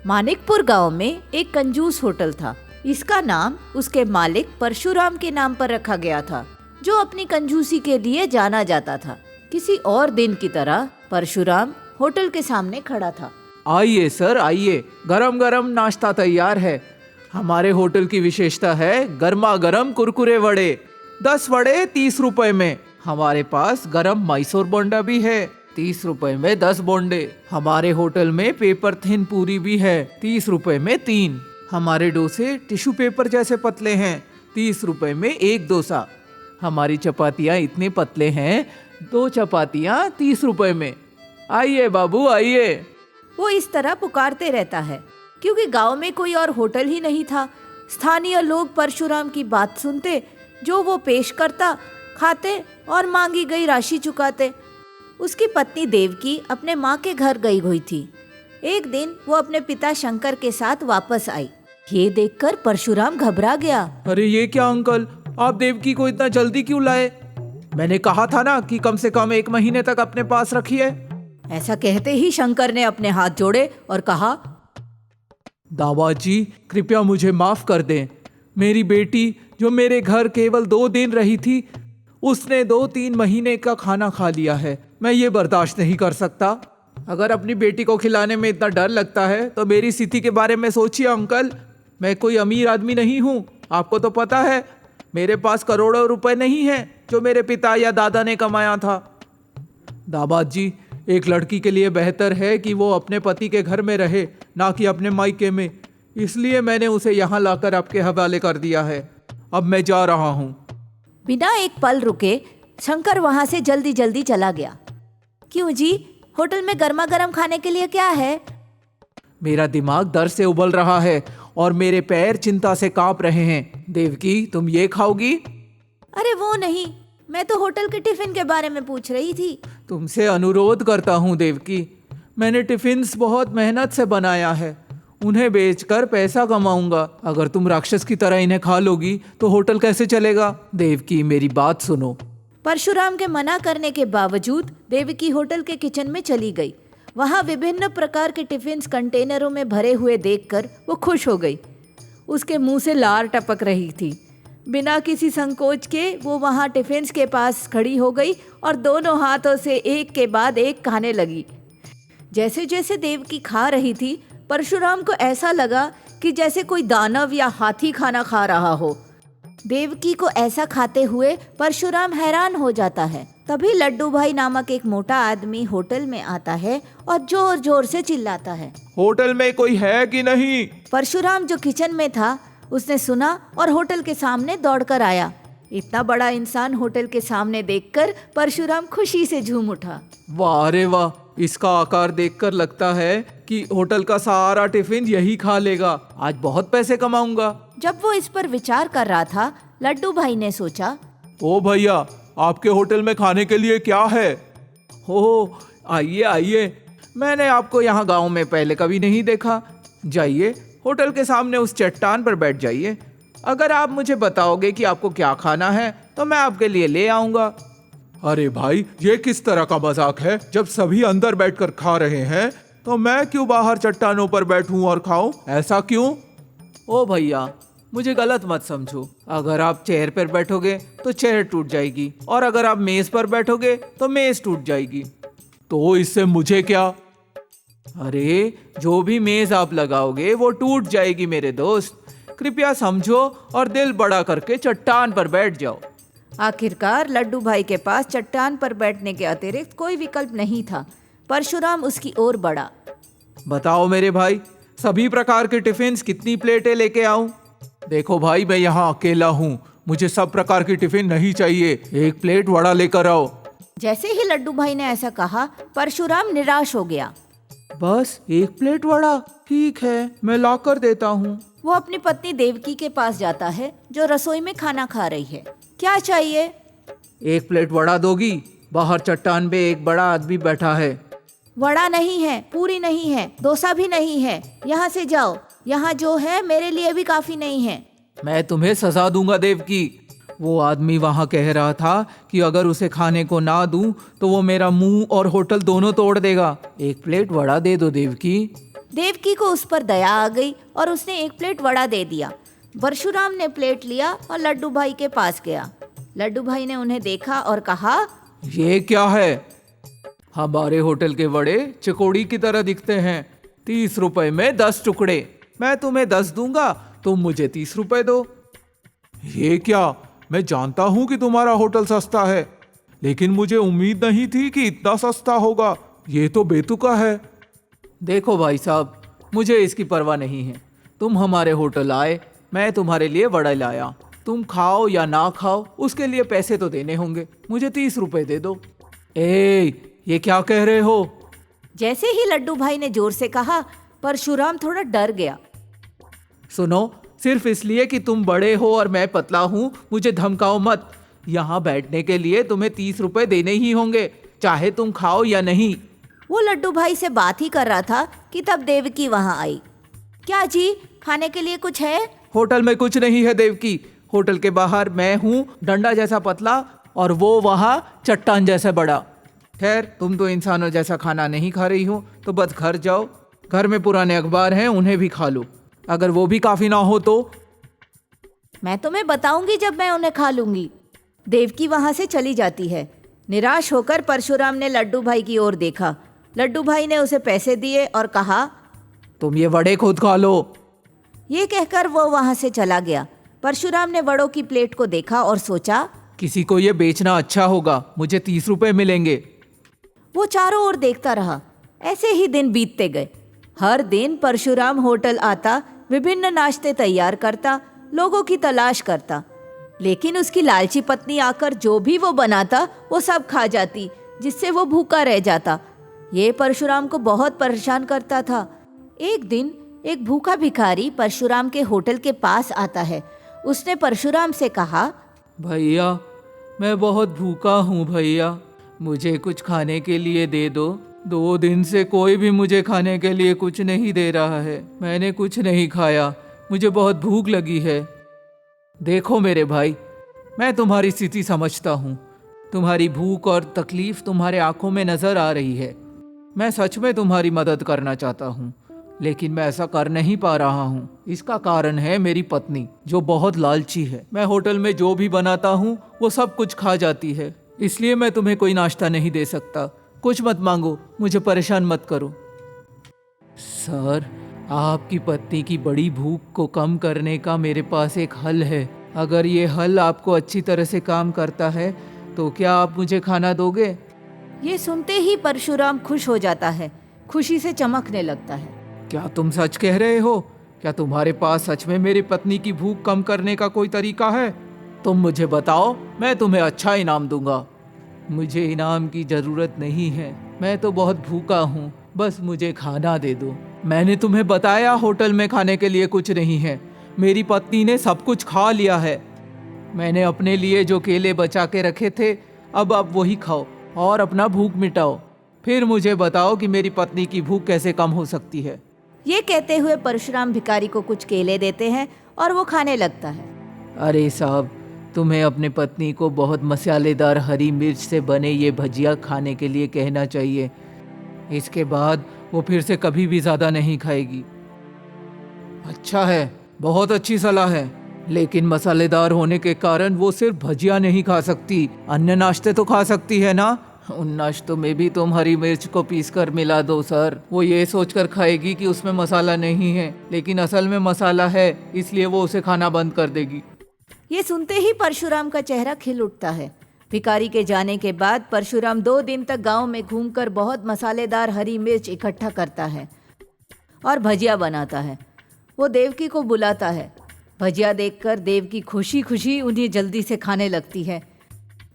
मानिकपुर गांव में एक कंजूस होटल था। इसका नाम उसके मालिक परशुराम के नाम पर रखा गया था, जो अपनी कंजूसी के लिए जाना जाता था। किसी और दिन की तरह परशुराम होटल के सामने खड़ा था। आइए सर, आइए, गरम गरम नाश्ता तैयार है। हमारे होटल की विशेषता है गर्मा गर्म कुरकुरे वड़े। 10 वड़े 30 रुपए में। हमारे पास गरम मैसूर बोंडा भी है, 30 रुपए में 10 बोंडे। हमारे होटल में पेपर थिन पूरी भी है, 30 रुपए में 3। हमारे डोसे टिश्यू पेपर जैसे पतले हैं, 30 रुपए में 1 डोसा। हमारी चपातियाँ इतने पतले हैं, 2 चपातियाँ 30 रुपए में। आइए बाबू, आइए। वो इस तरह पुकारते रहता है क्योंकि गांव में कोई और होटल ही नहीं था। स्थानीय लोग परशुराम की बात सुनते, जो वो पेश करता, खाते और मांगी गई राशि चुकाते। उसकी पत्नी देवकी अपने माँ के घर गई हुई थी। एक दिन वो अपने पिता शंकर के साथ वापस आई। ये देखकर परशुराम घबरा गया। अरे ये क्या अंकल, आप देवकी को इतना जल्दी क्यों लाए? मैंने कहा था ना कि कम से कम 1 महीने तक अपने पास रखिए। ऐसा कहते ही शंकर ने अपने हाथ जोड़े और कहा, दादाजी कृपया मुझे माफ कर दें। मेरी बेटी जो मेरे घर केवल 2 दिन रही थी, उसने 2-3 महीने का खाना खा लिया है। मैं ये बर्दाश्त नहीं कर सकता। अगर अपनी बेटी को खिलाने में इतना डर लगता है तो मेरी स्थिति के बारे में सोचिए अंकल। मैं कोई अमीर आदमी नहीं हूँ, आपको तो पता है। मेरे पास करोड़ों रुपए नहीं हैं जो मेरे पिता या दादा ने कमाया था। दादाजी, एक लड़की के लिए बेहतर है कि वो अपने पति के घर में रहे, ना कि अपने मायके में। इसलिए मैंने उसे यहाँ लाकर आपके हवाले कर दिया है। अब मैं जा रहा हूँ। बिना एक पल रुके शंकर वहां से जल्दी जल्दी चला गया। क्यों जी, होटल में गर्मा गर्म खाने के लिए क्या है? मेरा दिमाग दर्द से उबल रहा है और मेरे पैर चिंता से कांप रहे हैं। देवकी, तुम ये खाओगी? अरे वो नहीं, मैं तो होटल के टिफिन के बारे में पूछ रही थी। तुमसे अनुरोध करता हूँ देवकी, मैंने टिफिन्स बहुत मेहनत से बनाया है। उन्हें बेचकर पैसा कमाऊंगा। अगर तुम राक्षस की तरह इन्हें खा लोगी तो होटल कैसे चलेगा? देवकी, मेरी बात सुनो। परशुराम के मना करने के बावजूद देवकी होटल के किचन में चली गई। वहाँ विभिन्न प्रकार के टिफिन्स कंटेनरों में भरे हुए देखकर वो खुश हो गई। उसके मुंह से लार टपक रही थी। बिना किसी संकोच के वो वहाँ टिफिन्स के पास खड़ी हो गई और दोनों हाथों से एक के बाद एक खाने लगी। जैसे जैसे देवकी खा रही थी, परशुराम को ऐसा लगा कि जैसे कोई दानव या हाथी खाना खा रहा हो। देवकी को ऐसा खाते हुए परशुराम हैरान हो जाता है। तभी लड्डू भाई नामक एक मोटा आदमी होटल में आता है और जोर जोर से चिल्लाता है, होटल में कोई है कि नहीं? परशुराम जो किचन में था, उसने सुना और होटल के सामने दौड़कर आया। इतना बड़ा इंसान होटल के सामने देखकर परशुराम खुशी से झूम उठा। वाह रे वाह, इसका आकार देखकर लगता है कि होटल का सारा टिफिन यही खा लेगा। आज बहुत पैसे कमाऊंगा। जब वो इस पर विचार कर रहा था, लड्डू भाई ने सोचा, ओ भैया, आपके होटल में खाने के लिए क्या है? हो, आइए आइए, मैंने आपको यहाँ गांव में पहले कभी नहीं देखा। जाइए, होटल के सामने उस चट्टान पर बैठ जाइए। अगर आप मुझे बताओगे कि आपको क्या खाना है तो मैं आपके लिए ले आऊँगा। अरे भाई, ये किस तरह का मजाक है? जब सभी अंदर बैठकर खा रहे हैं तो मैं क्यों बाहर चट्टानों पर बैठूं और खाऊं? ऐसा क्यों? ओ भैया, मुझे गलत मत समझो। अगर आप चेयर पर बैठोगे तो चेयर टूट जाएगी, और अगर आप मेज पर बैठोगे तो मेज टूट जाएगी। तो इससे मुझे क्या? अरे, जो भी मेज आप लगाओगे वो टूट जाएगी मेरे दोस्त। कृपया समझो और दिल बड़ा करके चट्टान पर बैठ जाओ। आखिरकार लड्डू भाई के पास चट्टान पर बैठने के अतिरिक्त कोई विकल्प नहीं था। परशुराम उसकी ओर बढ़ा। बताओ मेरे भाई, सभी प्रकार के टिफिन कितनी प्लेटें लेके आऊं? देखो भाई, मैं यहाँ अकेला हूँ, मुझे सब प्रकार की टिफिन नहीं चाहिए। 1 प्लेट वड़ा लेकर आओ। जैसे ही लड्डू भाई ने ऐसा कहा, परशुराम निराश हो गया। बस 1 प्लेट वड़ा? ठीक है, मैं ला कर देता हूँ। वो अपनी पत्नी देवकी के पास जाता है, जो रसोई में खाना खा रही है। क्या चाहिए? 1 प्लेट वड़ा दोगी? बाहर चट्टान पे एक बड़ा आदमी बैठा है। वड़ा नहीं है, पूरी नहीं है, डोसा भी नहीं है। यहाँ से जाओ, यहाँ जो है मेरे लिए भी काफी नहीं है। मैं तुम्हें सजा दूंगा देवकी। वो आदमी वहाँ कह रहा था कि अगर उसे खाने को ना दूं तो वो मेरा मुंह और होटल दोनों तोड़ देगा। 1 प्लेट वड़ा दे दो देवकी। देवकी को उस पर दया आ गई और उसने एक प्लेट वड़ा दे दिया। परशुराम ने प्लेट लिया और लड्डू भाई के पास गया। लड्डू भाई ने उन्हें देखा और कहा, ये क्या है? हमारे होटल के वड़े चकोड़ी की तरह दिखते हैं। 30 रुपए में 10 टुकड़े। मैं तुम्हें 10 दूंगा, तुम मुझे 30 रुपए दो। ये क्या? मैं जानता हूं कि तुम्हारा होटल सस्ता है, लेकिन मुझे उम्मीद नहीं थी कि इतना सस्ता होगा। ये तो बेतुका है। देखो भाई साहब, मुझे इसकी परवाह नहीं है। तुम हमारे होटल आए, मैं तुम्हारे लिए वड़ा लाया। तुम खाओ या ना खाओ, उसके लिए पैसे तो देने होंगे। मुझे 30 रुपए दे दो। ये क्या कह रहे हो? जैसे ही लड्डू भाई ने जोर से कहा, परशुराम थोड़ा डर गया। सुनो, सिर्फ इसलिए कि तुम बड़े हो और मैं पतला हूँ, मुझे धमकाओ मत। यहाँ बैठने के लिए तुम्हें 30 रुपए देने ही होंगे, चाहे तुम खाओ या नहीं। वो लड्डू भाई से बात ही कर रहा था कि तब देवकी वहां आई। क्या जी, खाने के लिए कुछ है? होटल में कुछ नहीं है देवकी। होटल के बाहर मैं हूँ, डंडा जैसा पतला, और वो वहाँ चट्टान जैसा बड़ा। खैर, तुम तो इंसानों जैसा खाना नहीं खा रही हो, तो बस घर जाओ। घर में पुराने अखबार हैं, उन्हें भी खा लो। अगर वो भी काफी ना हो तो मैं तुम्हें बताऊंगी जब मैं उन्हें खा लूंगी। देवकी वहां से चली जाती है। निराश होकर परशुराम ने लड्डू भाई की ओर देखा। लड्डू भाई ने उसे पैसे दिए और कहा, तुम ये वड़े खुद खा लो। ये कहकर वो वहां से चला गया। परशुराम ने वड़ों की प्लेट को देखा और सोचा, किसी को ये बेचना अच्छा होगा, मुझे 30 रुपए मिलेंगे। वो चारों ओर देखता रहा। ऐसे ही दिन बीतते गए। हर दिन परशुराम होटल आता, विभिन्न नाश्ते तैयार करता, लोगों की तलाश करता, लेकिन उसकी लालची पत्नी आकर जो भी वो बनाता वो सब खा जाती, जिससे वो भूखा रह जाता। ये परशुराम को बहुत परेशान करता था। एक दिन एक भूखा भिखारी परशुराम के होटल के पास आता है। उसने परशुराम से कहा, भैया, मैं बहुत भूखा हूँ भैया, मुझे कुछ खाने के लिए दे दो। 2 दिन से कोई भी मुझे खाने के लिए कुछ नहीं दे रहा है। मैंने कुछ नहीं खाया, मुझे बहुत भूख लगी है। देखो मेरे भाई, मैं तुम्हारी स्थिति समझता हूँ। तुम्हारी भूख और तकलीफ तुम्हारे आंखों में नजर आ रही है। मैं सच में तुम्हारी मदद करना चाहता हूँ, लेकिन मैं ऐसा कर नहीं पा रहा हूँ। इसका कारण है मेरी पत्नी, जो बहुत लालची है। मैं होटल में जो भी बनाता हूँ वो सब कुछ खा जाती है, इसलिए मैं तुम्हें कोई नाश्ता नहीं दे सकता। कुछ मत मांगो, मुझे परेशान मत करो। सर, आपकी पत्नी की बड़ी भूख को कम करने का मेरे पास एक हल है। अगर ये हल आपको अच्छी तरह से काम करता है तो क्या आप मुझे खाना दोगे? ये सुनते ही परशुराम खुश हो जाता है, खुशी से चमकने लगता है। क्या तुम सच कह रहे हो? क्या तुम्हारे पास सच में मेरी पत्नी की भूख कम करने का कोई तरीका है? तुम मुझे बताओ, मैं तुम्हें अच्छा इनाम दूंगा। मुझे इनाम की जरूरत नहीं है, मैं तो बहुत भूखा हूँ, बस मुझे खाना दे दो। मैंने तुम्हें बताया होटल में खाने के लिए कुछ नहीं है। मेरी पत्नी ने सब कुछ खा लिया है। मैंने अपने लिए जो केले बचा के रखे थे, अब आप वही खाओ और अपना भूख मिटाओ। फिर मुझे बताओ कि मेरी पत्नी की भूख कैसे कम हो सकती है। ये कहते हुए परशुराम भिखारी को कुछ केले देते हैं और वो खाने लगता है। अरे साहब, तुम्हें अपने पत्नी को बहुत मसालेदार हरी मिर्च से बने ये भजिया खाने के लिए कहना चाहिए। इसके बाद वो फिर से कभी भी ज़्यादा नहीं खाएगी। अच्छा है, बहुत अच्छी सलाह है, लेकिन मसालेदार होने के कारण वो सिर्फ भजिया नहीं खा सकती, अन्य नाश्ते तो खा सकती है ना। उन नाश्तों में भी तुम हरी मिर्च को पीसकर मिला दो सर। वो ये सोचकर खाएगी कि उसमें मसाला नहीं है, लेकिन असल में मसाला है, इसलिए वो उसे खाना बंद कर देगी। ये सुनते ही परशुराम का चेहरा खिल उठता है। भिखारी के जाने के बाद परशुराम 2 दिन तक गांव में घूमकर बहुत मसालेदार हरी मिर्च इकट्ठा करता है और भजिया बनाता है। वो देवकी को बुलाता है। भजिया देखकर देवकी खुशी खुशी उन्हें जल्दी से खाने लगती है।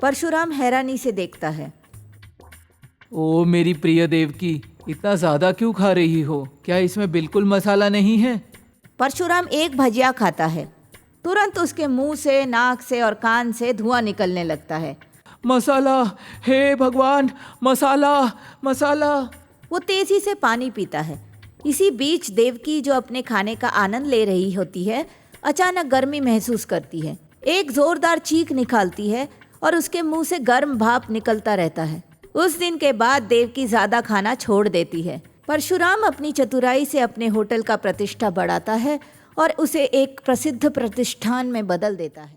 परशुराम हैरानी से देखता है। ओ मेरी प्रिय देवकी, इतना ज़्यादा क्यों खा रही हो? क्या इसमें बिल्कुल मसाला नहीं है? परशुराम एक भजिया खाता है, तुरंत उसके मुंह से, नाक से और कान से धुआं निकलने लगता है। मसाला, हे भगवान, मसाला मसाला। वो तेजी से पानी पीता है। इसी बीच देवकी, जो अपने खाने का आनंद ले रही होती है, अचानक गर्मी महसूस करती है। एक जोरदार चीख निकालती है और उसके मुंह से गर्म भाप निकलता रहता है। उस दिन के बाद देवकी ज़्यादा खाना छोड़ देती है। परशुराम अपनी चतुराई से अपने होटल का प्रतिष्ठा बढ़ाता है और उसे एक प्रसिद्ध प्रतिष्ठान में बदल देता है।